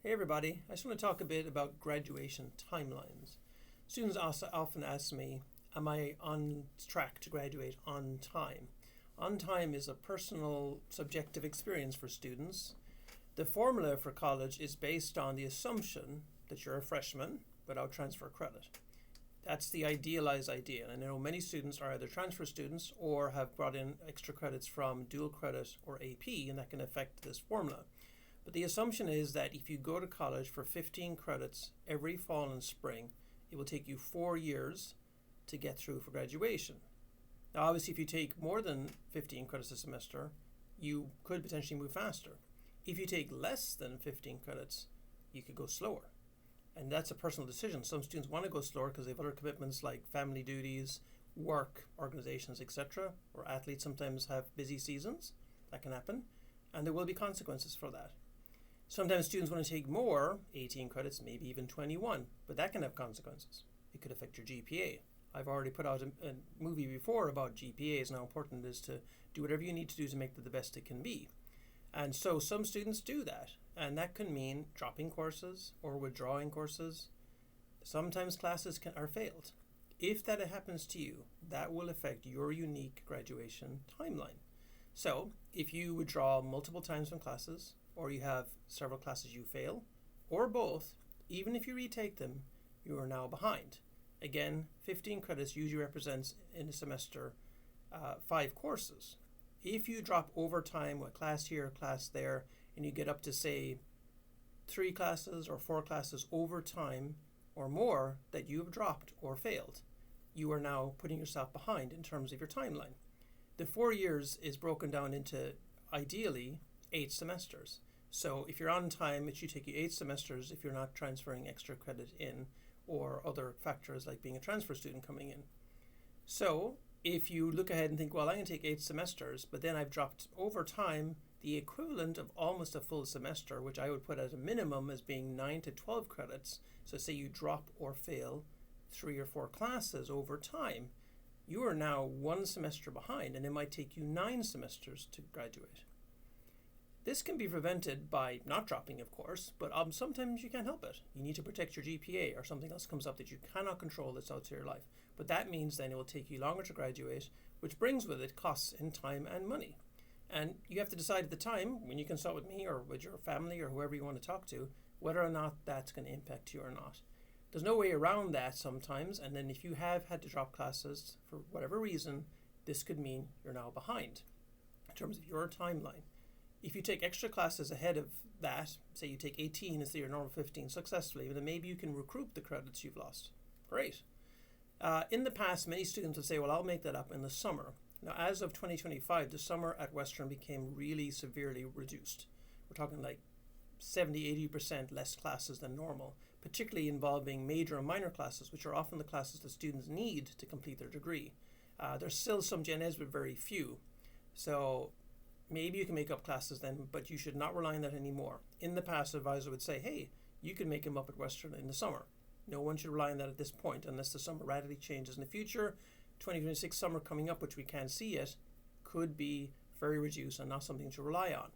Hey everybody, I just want to talk a bit about graduation timelines. Students also often ask me, am I on track to graduate on time? On time is a personal, subjective experience for students. The formula for college is based on the assumption that you're a freshman without transfer credit. That's the idealized idea, and I know many students are either transfer students or have brought in extra credits from dual credit or AP, and that can affect this formula. But the assumption is that if you go to college for 15 credits every fall and spring, it will take you 4 years to get through for graduation. Now, obviously, if you take more than 15 credits a semester, you could potentially move faster. If you take less than 15 credits, you could go slower. And that's a personal decision. Some students want to go slower because they have other commitments like family duties, work, organizations, etc. Or athletes sometimes have busy seasons. That can happen. And there will be consequences for that. Sometimes students want to take more, 18 credits, maybe even 21, but that can have consequences. It could affect your GPA. I've already put out a movie before about GPAs and how important it is to do whatever you need to do to make it the best it can be. And so some students do that, and that can mean dropping courses or withdrawing courses. Sometimes classes are failed. If that happens to you, that will affect your unique graduation timeline. So if you withdraw multiple times from classes, or you have several classes you fail, or both, even if you retake them, you are now behind. Again, 15 credits usually represents in a semester 5 courses. If you drop over time, a class here, a class there, and you get up to say 3 classes or 4 classes over time or more that you have dropped or failed, you are now putting yourself behind in terms of your timeline. The 4 years is broken down into ideally 8 semesters. So if you're on time, it should take you 8 semesters if you're not transferring extra credit in or other factors like being a transfer student coming in. So if you look ahead and think, well, I'm going to take 8 semesters, but then I've dropped over time the equivalent of almost a full semester, which I would put at a minimum as being 9 to 12 credits. So say you drop or fail 3 or 4 classes over time, you are now 1 semester behind, and it might take you 9 semesters to graduate. This can be prevented by not dropping, of course, but sometimes you can't help it. You need to protect your GPA or something else comes up that you cannot control that's out to your life. But that means then it will take you longer to graduate, which brings with it costs in time and money. And you have to decide at the time, when you consult with me or with your family or whoever you want to talk to, whether or not that's going to impact you or not. There's no way around that sometimes, and then if you have had to drop classes for whatever reason, this could mean you're now behind in terms of your timeline. If you take extra classes ahead of that, say you take 18 instead of your normal 15 successfully, then maybe you can recoup the credits you've lost. Great. In the past, many students would say, well, I'll make that up in the summer. Now, as of 2025, the summer at Western became really severely reduced. We're talking like 70-80% less classes than normal, particularly involving major and minor classes, which are often the classes that students need to complete their degree. There's still some gen eds, but very few. So maybe you can make up classes then, but you should not rely on that anymore. In the past, the advisor would say, hey, you can make them up at Western in the summer. No one should rely on that at this point unless the summer radically changes in the future. 2026 summer coming up, which we can't see yet, could be very reduced and not something to rely on.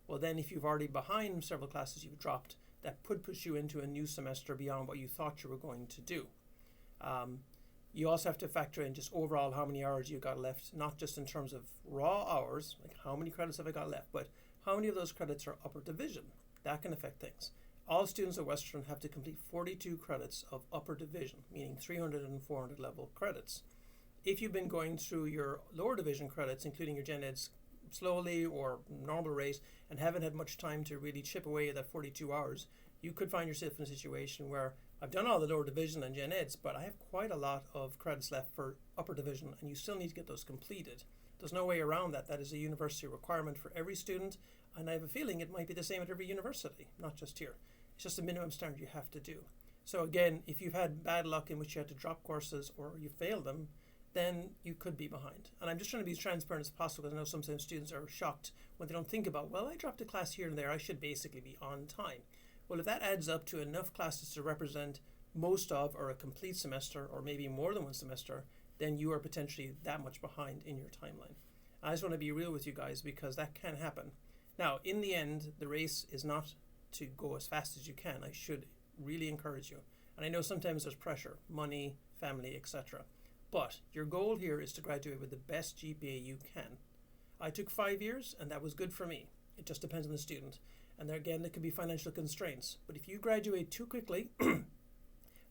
Well, then if you've already behind several classes you've dropped, that could push you into a new semester beyond what you thought you were going to do. You also have to factor in just overall how many hours you got left, not just in terms of raw hours, like how many credits have I got left, but how many of those credits are upper division. That can affect things. All students at Western have to complete 42 credits of upper division, meaning 300 and 400 level credits. If you've been going through your lower division credits, including your gen eds, slowly or normal rate, and haven't had much time to really chip away at that 42 hours, you could find yourself in a situation where I've done all the lower division and gen eds, but I have quite a lot of credits left for upper division, and you still need to get those completed. There's no way around that. That is a university requirement for every student, and I have a feeling it might be the same at every university, not just here. It's just a minimum standard you have to do. So again, if you've had bad luck in which you had to drop courses or you failed them, then you could be behind. And I'm just trying to be as transparent as possible because I know sometimes students are shocked when they don't think about, well, I dropped a class here and there, I should basically be on time. Well, if that adds up to enough classes to represent most of or a complete semester or maybe more than 1 semester, then you are potentially that much behind in your timeline. I just want to be real with you guys because that can happen. Now, in the end, the race is not to go as fast as you can, I should really encourage you. And I know sometimes there's pressure, money, family, etc. But your goal here is to graduate with the best GPA you can. I took 5 years, and that was good for me. It just depends on the student. And there again, there could be financial constraints. But if you graduate too quickly and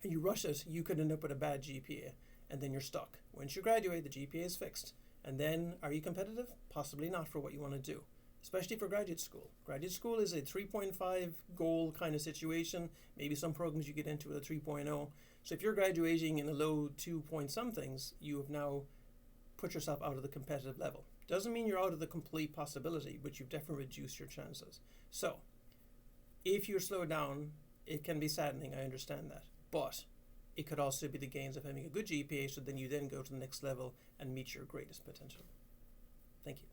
you rush it, you could end up with a bad GPA, and then you're stuck. Once you graduate, the GPA is fixed. And then, are you competitive? Possibly not for what you want to do, especially for graduate school. Graduate school is a 3.5 goal kind of situation. Maybe some programs you get into with a 3.0. So if you're graduating in a low 2 point somethings, you have now put yourself out of the competitive level. Doesn't mean you're out of the complete possibility, but you've definitely reduced your chances. So if you're slowed down, it can be saddening, I understand that. But it could also be the gains of having a good GPA, so then you then go to the next level and meet your greatest potential. Thank you.